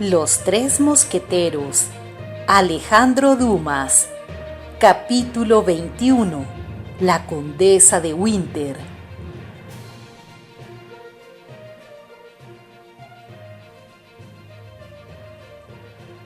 Los Tres Mosqueteros, Alejandro Dumas. Capítulo 21. La Condesa de Winter.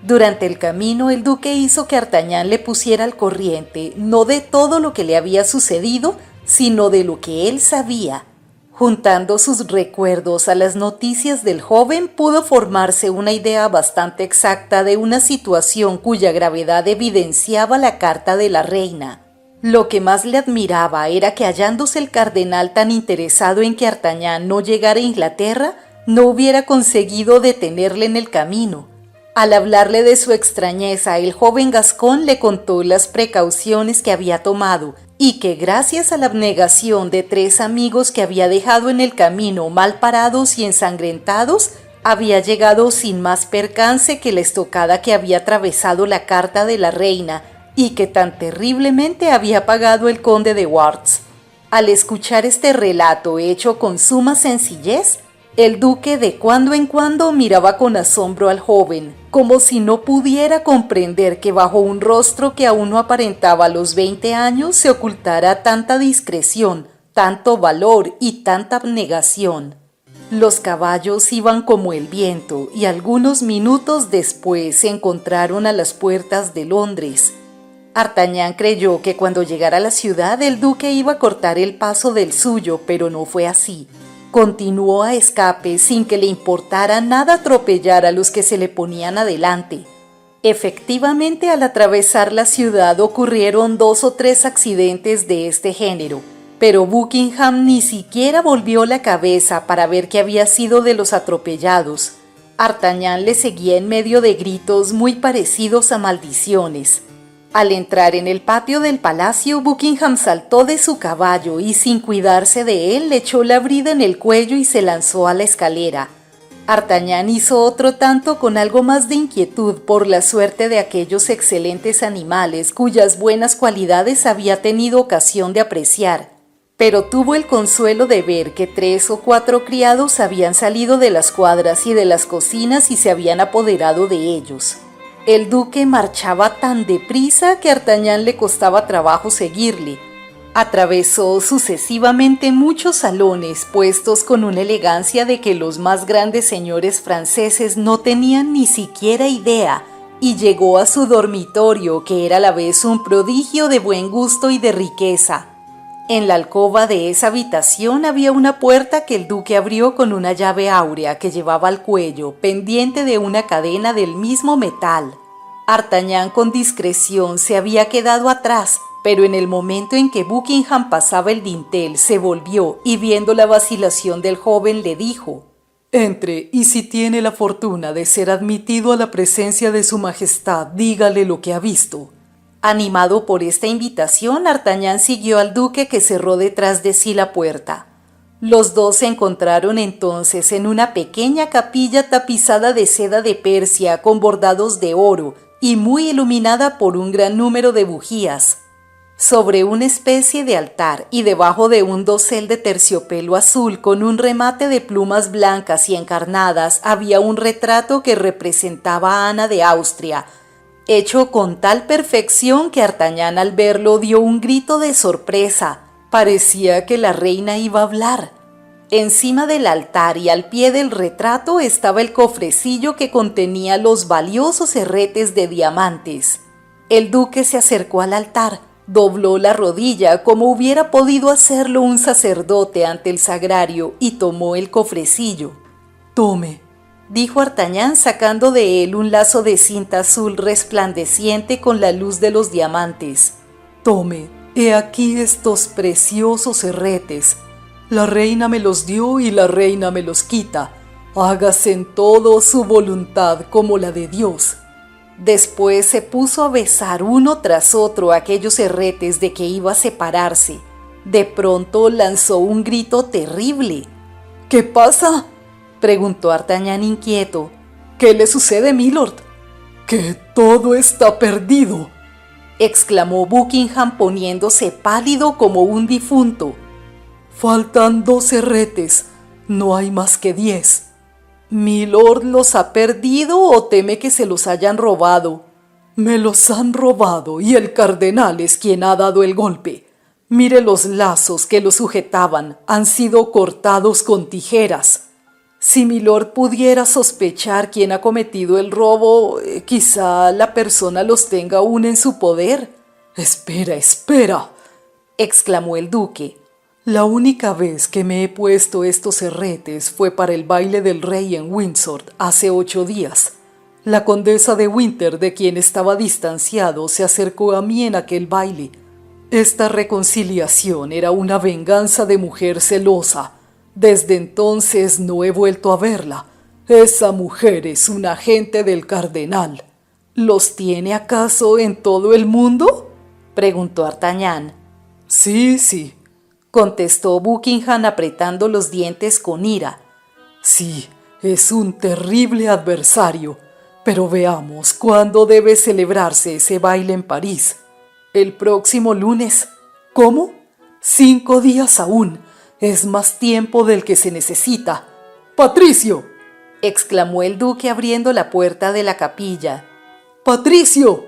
Durante el camino, el duque hizo que Artagnan le pusiera al corriente, no de todo lo que le había sucedido, sino de lo que él sabía. Juntando sus recuerdos a las noticias del joven, pudo formarse una idea bastante exacta de una situación cuya gravedad evidenciaba la carta de la reina. Lo que más le admiraba era que, hallándose el cardenal tan interesado en que Artagnan no llegara a Inglaterra, no hubiera conseguido detenerle en el camino. Al hablarle de su extrañeza, el joven gascón le contó las precauciones que había tomado y que gracias a la abnegación de 3 amigos que había dejado en el camino mal parados y ensangrentados, había llegado sin más percance que la estocada que había atravesado la carta de la reina y que tan terriblemente había pagado el conde de Wardes. Al escuchar este relato hecho con suma sencillez, el duque de cuando en cuando miraba con asombro al joven, como si no pudiera comprender que bajo un rostro que aún no aparentaba los 20 años se ocultara tanta discreción, tanto valor y tanta abnegación. Los caballos iban como el viento y algunos minutos después se encontraron a las puertas de Londres. Artagnan creyó que cuando llegara a la ciudad el duque iba a cortar el paso del suyo, pero no fue así. Continuó a escape sin que le importara nada atropellar a los que se le ponían adelante. Efectivamente, al atravesar la ciudad ocurrieron 2 o 3 accidentes de este género, pero Buckingham ni siquiera volvió la cabeza para ver qué había sido de los atropellados. Artagnan le seguía en medio de gritos muy parecidos a maldiciones. Al entrar en el patio del palacio, Buckingham saltó de su caballo y, sin cuidarse de él, le echó la brida en el cuello y se lanzó a la escalera. Artagnan hizo otro tanto con algo más de inquietud por la suerte de aquellos excelentes animales cuyas buenas cualidades había tenido ocasión de apreciar, pero tuvo el consuelo de ver que 3 o 4 criados habían salido de las cuadras y de las cocinas y se habían apoderado de ellos. El duque marchaba tan deprisa que a Artagnan le costaba trabajo seguirle. Atravesó sucesivamente muchos salones puestos con una elegancia de que los más grandes señores franceses no tenían ni siquiera idea, y llegó a su dormitorio, que era a la vez un prodigio de buen gusto y de riqueza. En la alcoba de esa habitación había una puerta que el duque abrió con una llave áurea que llevaba al cuello, pendiente de una cadena del mismo metal. Artagnan con discreción se había quedado atrás, pero en el momento en que Buckingham pasaba el dintel se volvió y, viendo la vacilación del joven, le dijo: «Entre, y si tiene la fortuna de ser admitido a la presencia de su majestad, dígale lo que ha visto». Animado por esta invitación, Artagnan siguió al duque, que cerró detrás de sí la puerta. Los dos se encontraron entonces en una pequeña capilla tapizada de seda de Persia con bordados de oro y muy iluminada por un gran número de bujías. Sobre una especie de altar y debajo de un dosel de terciopelo azul con un remate de plumas blancas y encarnadas había un retrato que representaba a Ana de Austria, hecho con tal perfección que Artagnan, al verlo, dio un grito de sorpresa. Parecía que la reina iba a hablar. Encima del altar y al pie del retrato estaba el cofrecillo que contenía los valiosos herretes de diamantes. El duque se acercó al altar, dobló la rodilla como hubiera podido hacerlo un sacerdote ante el sagrario y tomó el cofrecillo. «Tome», dijo Artagnan, sacando de él un lazo de cinta azul resplandeciente con la luz de los diamantes. «Tome, he aquí estos preciosos herretes. La reina me los dio y la reina me los quita. Hágase en todo su voluntad como la de Dios». Después se puso a besar uno tras otro aquellos herretes de que iba a separarse. De pronto lanzó un grito terrible. «¿Qué pasa?», preguntó Artagnan inquieto. «¿Qué le sucede, milord?» «Que todo está perdido», exclamó Buckingham poniéndose pálido como un difunto. «Faltan 2 herretes, no hay más que 10. ¿Milord los ha perdido o teme que se los hayan robado? Me los han robado y el cardenal es quien ha dado el golpe. Mire los lazos que los sujetaban, han sido cortados con tijeras. Si milord pudiera sospechar quién ha cometido el robo, quizá la persona los tenga aún en su poder. Espera, espera, exclamó el duque. La única vez que me he puesto estos herretes fue para el baile del rey en Windsor hace 8 días. La condesa de Winter, de quien estaba distanciado, se acercó a mí en aquel baile. Esta reconciliación era una venganza de mujer celosa. Desde entonces no he vuelto a verla. Esa mujer es un agente del cardenal. ¿Los tiene acaso en todo el mundo?, preguntó D'Artagnan. Sí, contestó Buckingham apretando los dientes con ira. Sí, es un terrible adversario. Pero veamos, ¿cuándo debe celebrarse ese baile en París? El próximo lunes. ¿Cómo? 5 días aún. Es más tiempo del que se necesita. ¡Patricio!, exclamó el duque abriendo la puerta de la capilla. ¡Patricio!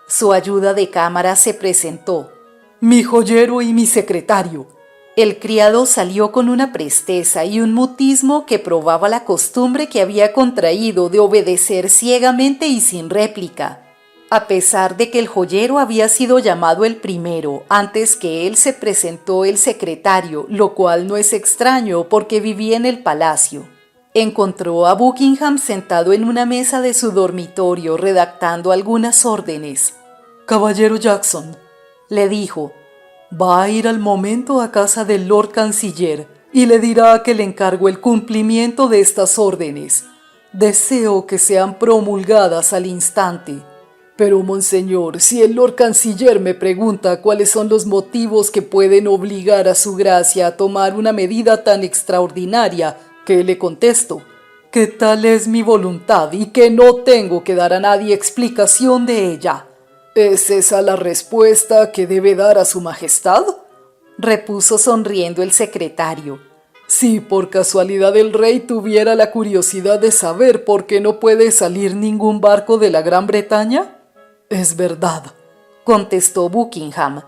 Su ayuda de cámara se presentó. Mi joyero y mi secretario. El criado salió con una presteza y un mutismo que probaba la costumbre que había contraído de obedecer ciegamente y sin réplica. A pesar de que el joyero había sido llamado el primero, antes que él se presentó el secretario, lo cual no es extraño porque vivía en el palacio. Encontró a Buckingham sentado en una mesa de su dormitorio redactando algunas órdenes. «Caballero Jackson», le dijo, «va a ir al momento a casa del Lord Canciller y le dirá que le encargo el cumplimiento de estas órdenes. Deseo que sean promulgadas al instante». «Pero, monseñor, si el Lord Canciller me pregunta cuáles son los motivos que pueden obligar a su gracia a tomar una medida tan extraordinaria, ¿qué le contesto? Que tal es mi voluntad y que no tengo que dar a nadie explicación de ella». «¿Es esa la respuesta que debe dar a su majestad?», repuso sonriendo el secretario. «Si por casualidad el rey tuviera la curiosidad de saber por qué no puede salir ningún barco de la Gran Bretaña». «Es verdad», contestó Buckingham.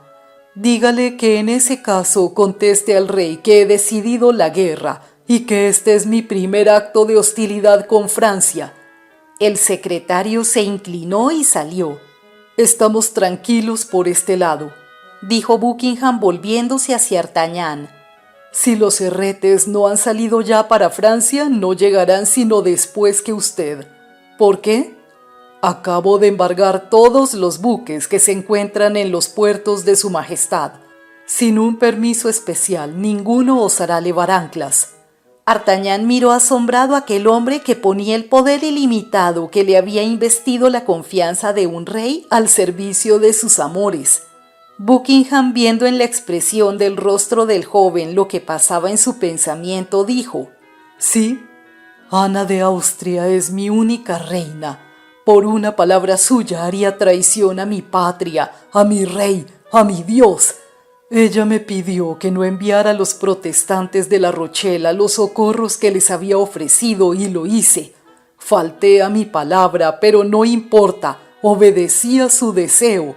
«Dígale que en ese caso conteste al rey que he decidido la guerra y que este es mi primer acto de hostilidad con Francia». El secretario se inclinó y salió. «Estamos tranquilos por este lado», dijo Buckingham volviéndose hacia D'Artagnan. «Si los herretes no han salido ya para Francia, no llegarán sino después que usted. ¿Por qué? Acabo de embargar todos los buques que se encuentran en los puertos de su majestad. Sin un permiso especial, ninguno osará levar anclas». D'Artagnan miró asombrado a aquel hombre que ponía el poder ilimitado que le había investido la confianza de un rey al servicio de sus amores. Buckingham, viendo en la expresión del rostro del joven lo que pasaba en su pensamiento, dijo: «Sí, Ana de Austria es mi única reina. Por una palabra suya haría traición a mi patria, a mi rey, a mi Dios. Ella me pidió que no enviara a los protestantes de La Rochela los socorros que les había ofrecido y lo hice. Falté a mi palabra, pero no importa, obedecí a su deseo.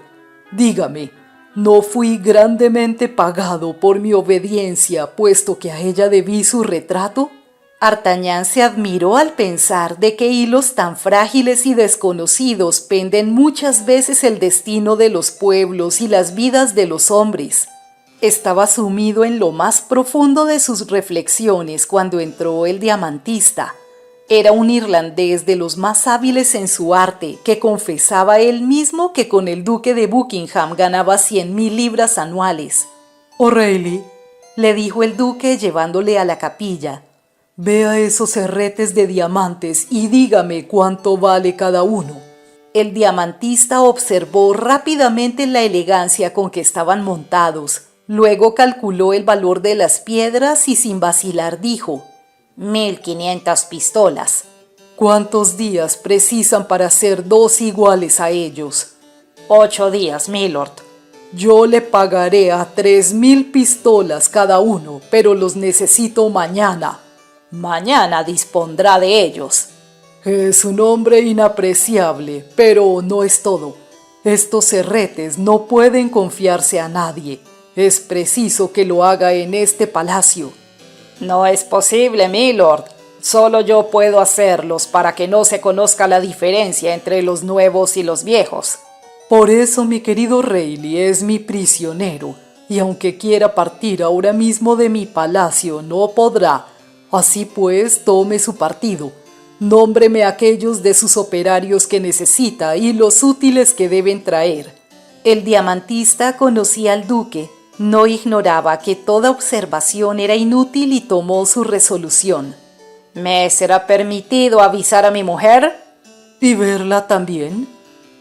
Dígame, ¿no fui grandemente pagado por mi obediencia, puesto que a ella debí su retrato?» D'Artagnan se admiró al pensar de qué hilos tan frágiles y desconocidos penden muchas veces el destino de los pueblos y las vidas de los hombres. Estaba sumido en lo más profundo de sus reflexiones cuando entró el diamantista. Era un irlandés de los más hábiles en su arte, que confesaba él mismo que con el duque de Buckingham ganaba 100,000 libras anuales. «O'Reilly», le dijo el duque llevándole a la capilla, «vea esos herretes de diamantes y dígame cuánto vale cada uno». El diamantista observó rápidamente la elegancia con que estaban montados. Luego calculó el valor de las piedras y sin vacilar dijo: 1,500 pistolas. ¿Cuántos días precisan para hacer 2 iguales a ellos? 8 días, milord. Yo le pagaré a 3,000 pistolas cada uno, pero los necesito mañana. Mañana dispondrá de ellos. Es un hombre inapreciable, pero no es todo. Estos herretes no pueden confiarse a nadie. Es preciso que lo haga en este palacio. No es posible, milord. Solo yo puedo hacerlos para que no se conozca la diferencia entre los nuevos y los viejos. Por eso mi querido Rayleigh es mi prisionero, y aunque quiera partir ahora mismo de mi palacio, no podrá. Así pues, tome su partido. Nómbreme aquellos de sus operarios que necesita y los útiles que deben traer. El diamantista conocía al duque, no ignoraba que toda observación era inútil y tomó su resolución. ¿Me será permitido avisar a mi mujer? ¿Y verla también?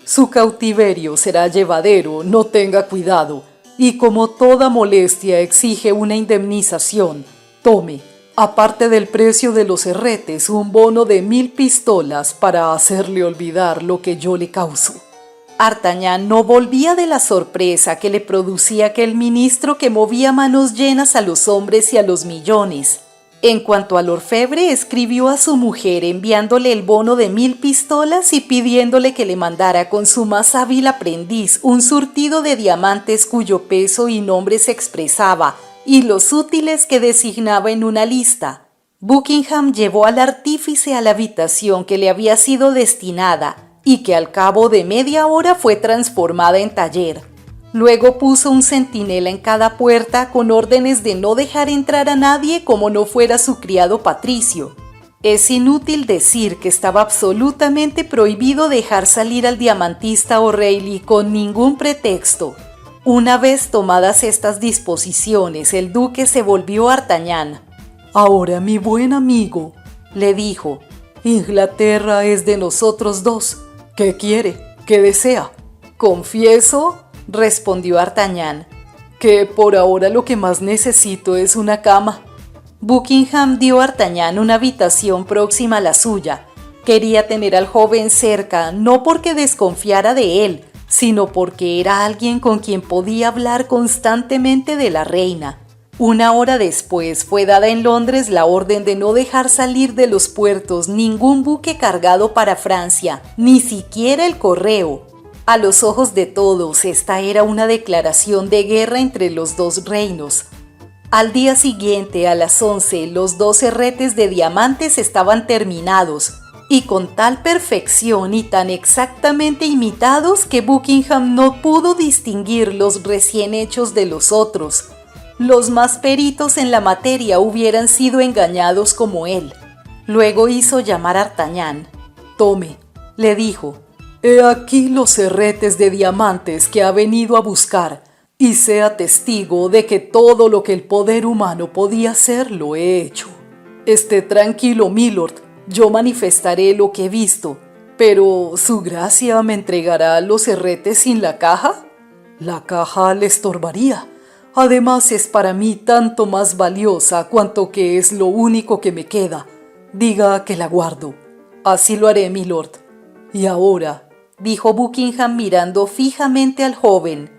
Su cautiverio será llevadero, no tenga cuidado, y como toda molestia exige una indemnización, tome, aparte del precio de los herretes, un bono de 1000 pistolas para hacerle olvidar lo que yo le causo. Artagnan no volvía de la sorpresa que le producía aquel ministro que movía manos llenas a los hombres y a los millones. En cuanto al orfebre, escribió a su mujer enviándole el bono de 1000 pistolas y pidiéndole que le mandara con su más hábil aprendiz un surtido de diamantes cuyo peso y nombre se expresaba y los útiles que designaba en una lista. Buckingham llevó al artífice a la habitación que le había sido destinada y que al cabo de media hora fue transformada en taller. Luego puso un centinela en cada puerta con órdenes de no dejar entrar a nadie como no fuera su criado Patricio. Es inútil decir que estaba absolutamente prohibido dejar salir al diamantista O'Reilly con ningún pretexto. Una vez tomadas estas disposiciones, el duque se volvió a Artagnan. «Ahora, mi buen amigo», le dijo, «Inglaterra es de nosotros dos. ¿Qué quiere? ¿Qué desea?» «Confieso», respondió Artagnan, «que por ahora lo que más necesito es una cama». Buckingham dio a Artagnan una habitación próxima a la suya. Quería tener al joven cerca, no porque desconfiara de él, sino porque era alguien con quien podía hablar constantemente de la reina. Una hora después fue dada en Londres la orden de no dejar salir de los puertos ningún buque cargado para Francia, ni siquiera el correo. A los ojos de todos, esta era una declaración de guerra entre los dos reinos. Al día siguiente, a las 11, los 2 herretes de diamantes estaban terminados, y con tal perfección y tan exactamente imitados que Buckingham no pudo distinguir los recién hechos de los otros. Los más peritos en la materia hubieran sido engañados como él. Luego hizo llamar a Artagnan. «Tome», le dijo, «he aquí los herretes de diamantes que ha venido a buscar, y sea testigo de que todo lo que el poder humano podía hacer lo he hecho. Esté tranquilo, milord, yo manifestaré lo que he visto, pero ¿su gracia me entregará los herretes sin la caja? La caja le estorbaría. Además es para mí tanto más valiosa cuanto que es lo único que me queda. Diga que la guardo». «Así lo haré, milord». «Y ahora», dijo Buckingham mirando fijamente al joven,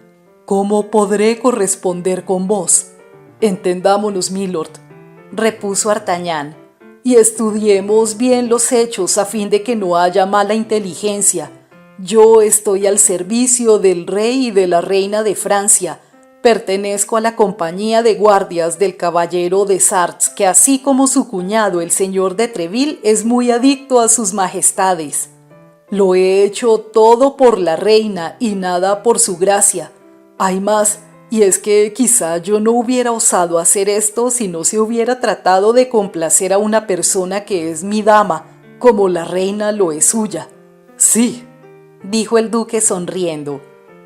«¿cómo podré corresponder con vos?» «Entendámonos, milord», repuso Artagnan, «y estudiemos bien los hechos a fin de que no haya mala inteligencia. Yo estoy al servicio del rey y de la reina de Francia. Pertenezco a la compañía de guardias del caballero de Sartz, que así como su cuñado, el señor de Treville, es muy adicto a sus majestades. Lo he hecho todo por la reina y nada por su gracia. Hay más, y es que quizá yo no hubiera osado hacer esto si no se hubiera tratado de complacer a una persona que es mi dama, como la reina lo es suya». «Sí», dijo el duque sonriendo,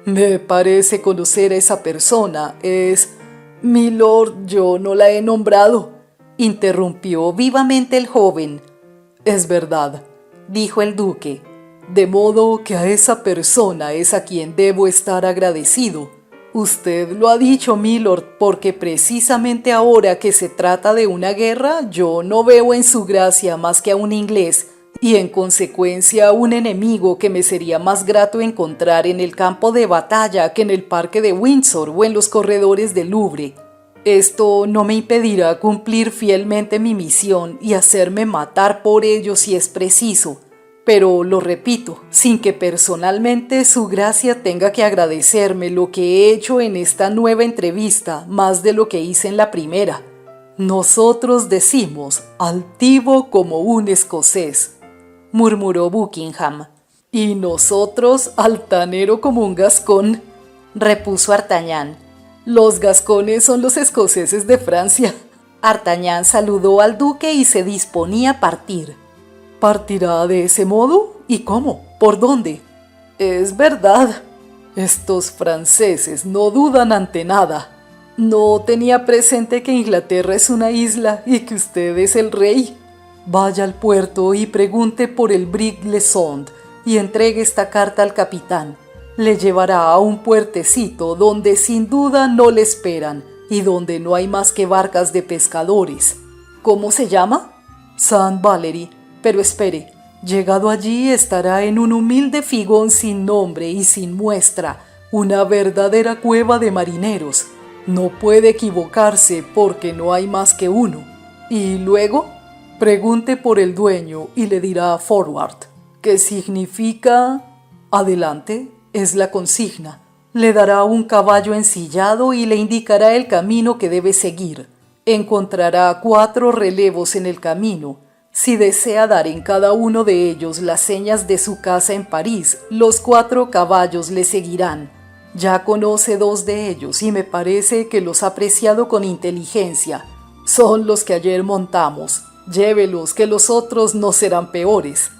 «me parece conocer a esa persona. Es... milord, yo no la he nombrado», interrumpió vivamente el joven. «Es verdad», dijo el duque, «de modo que a esa persona es a quien debo estar agradecido. Usted lo ha dicho, milord, porque precisamente ahora que se trata de una guerra, yo no veo en su gracia más que a un inglés, y en consecuencia un enemigo que me sería más grato encontrar en el campo de batalla que en el parque de Windsor o en los corredores del Louvre». Esto no me impedirá cumplir fielmente mi misión y hacerme matar por ello si es preciso, pero lo repito, sin que personalmente su gracia tenga que agradecerme lo que he hecho en esta nueva entrevista más de lo que hice en la primera. Nosotros decimos altivo como un escocés, murmuró Buckingham. Y nosotros altanero como un gascón, repuso Artagnan. Los gascones son los escoceses de Francia. Artagnan saludó al duque y se disponía a partir. ¿Partirá de ese modo? ¿Y cómo? ¿Por dónde? Es verdad. Estos franceses no dudan ante nada. No tenía presente que Inglaterra es una isla y que usted es el rey. Vaya al puerto y pregunte por el brig Le Sonde y entregue esta carta al capitán. Le llevará a un puertecito donde sin duda no le esperan y donde no hay más que barcas de pescadores. ¿Cómo se llama? St. Valery. Pero espere, llegado allí estará en un humilde figón sin nombre y sin muestra, una verdadera cueva de marineros. No puede equivocarse porque no hay más que uno. Y luego, pregunte por el dueño y le dirá forward, que significa adelante. Es la consigna. Le dará un caballo ensillado y le indicará el camino que debe seguir. Encontrará 4 relevos en el camino. Si desea dar en cada uno de ellos las señas de su casa en París, los 4 caballos le seguirán. Ya conoce 2 de ellos y me parece que los ha apreciado con inteligencia. Son los que ayer montamos. Llévelos, que los otros no serán peores.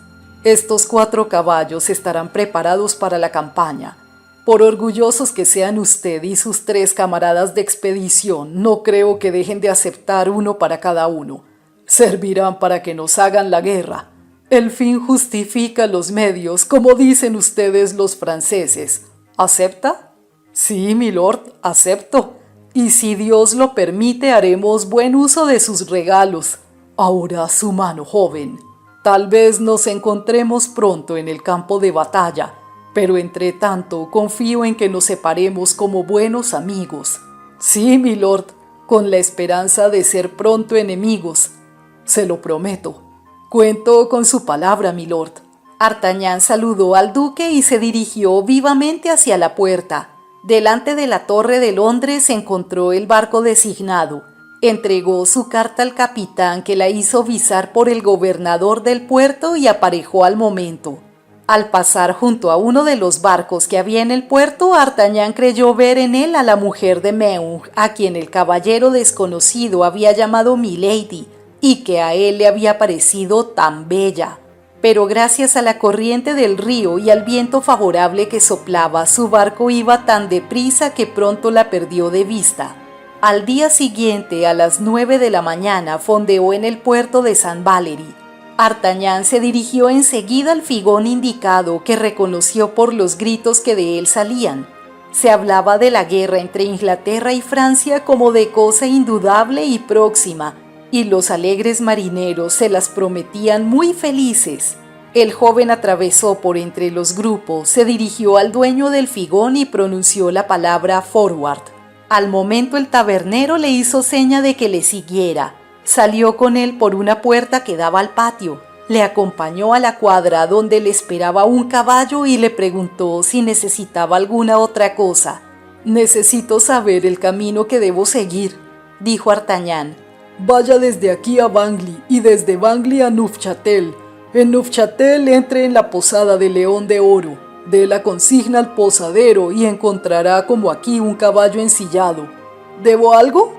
Estos 4 caballos estarán preparados para la campaña. Por orgullosos que sean usted y sus 3 camaradas de expedición, no creo que dejen de aceptar uno para cada uno. Servirán para que nos hagan la guerra. El fin justifica los medios, como dicen ustedes los franceses. ¿Acepta? Sí, milord, acepto. Y si Dios lo permite, haremos buen uso de sus regalos. Ahora su mano, joven. Tal vez nos encontremos pronto en el campo de batalla, pero entre tanto confío en que nos separemos como buenos amigos. Sí, milord, con la esperanza de ser pronto enemigos. Se lo prometo. Cuento con su palabra, milord. Artagnan saludó al duque y se dirigió vivamente hacia la puerta. Delante de la Torre de Londres encontró el barco designado. Entregó su carta al capitán, que la hizo visar por el gobernador del puerto y aparejó al momento. Al pasar junto a uno de los barcos que había en el puerto, Artagnan creyó ver en él a la mujer de Meung, a quien el caballero desconocido había llamado Milady, y que a él le había parecido tan bella. Pero gracias a la corriente del río y al viento favorable que soplaba, su barco iba tan deprisa que pronto la perdió de vista. Al día siguiente, a las 9 de la mañana, fondeó en el puerto de St. Valery. Artagnan se dirigió enseguida al figón indicado, que reconoció por los gritos que de él salían. Se hablaba de la guerra entre Inglaterra y Francia como de cosa indudable y próxima, y los alegres marineros se las prometían muy felices. El joven atravesó por entre los grupos, se dirigió al dueño del figón y pronunció la palabra forward. Al momento el tabernero le hizo seña de que le siguiera. Salió con él por una puerta que daba al patio. Le acompañó a la cuadra donde le esperaba un caballo y le preguntó si necesitaba alguna otra cosa. «Necesito saber el camino que debo seguir», dijo Artagnan. «Vaya desde aquí a Bangli y desde Bangli a Neufchâtel. En Neufchâtel entre en la posada de León de Oro. Dé la consigna al posadero y encontrará como aquí un caballo ensillado». «¿Debo algo?»,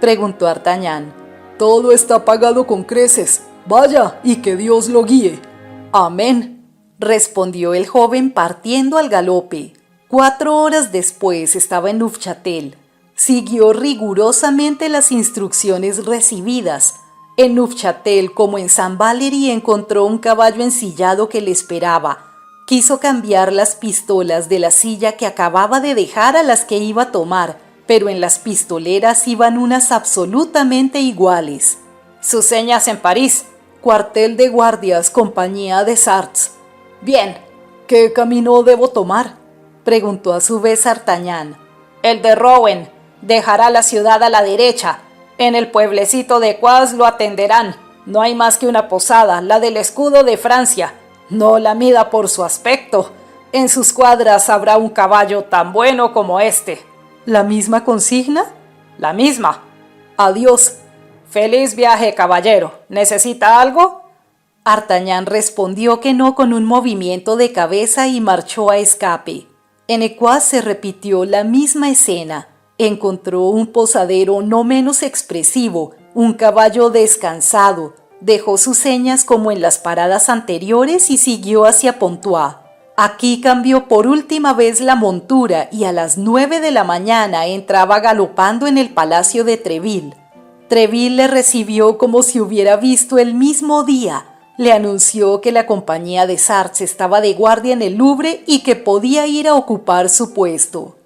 preguntó Artagnan. «Todo está pagado con creces. Vaya, y que Dios lo guíe». «Amén», respondió el joven partiendo al galope. 4 horas después estaba en Neufchâtel. Siguió rigurosamente las instrucciones recibidas. En Neufchâtel, como en St. Valery, encontró un caballo ensillado que le esperaba. Quiso cambiar las pistolas de la silla que acababa de dejar a las que iba a tomar, pero en las pistoleras iban unas absolutamente iguales. «Sus señas en París». «Cuartel de guardias, compañía de Sartz». «Bien». «¿Qué camino debo tomar?», preguntó a su vez Artagnan. «El de Rouen. Dejará la ciudad a la derecha. En el pueblecito de Cuas lo atenderán. No hay más que una posada, la del escudo de Francia. No la mida por su aspecto. En sus cuadras habrá un caballo tan bueno como este. ¿La misma consigna? La misma. Adiós. Feliz viaje, caballero. ¿Necesita algo? Artagnan respondió que no con un movimiento de cabeza y marchó a escape. En Ecuas se repitió la misma escena. Encontró un posadero no menos expresivo, un caballo descansado, dejó sus señas como en las paradas anteriores y siguió hacia Pontoise. Aquí cambió por última vez la montura y a las 9 de la mañana entraba galopando en el palacio de Treville. Treville le recibió como si hubiera visto el mismo día. Le anunció que la compañía de Sarthe estaba de guardia en el Louvre y que podía ir a ocupar su puesto.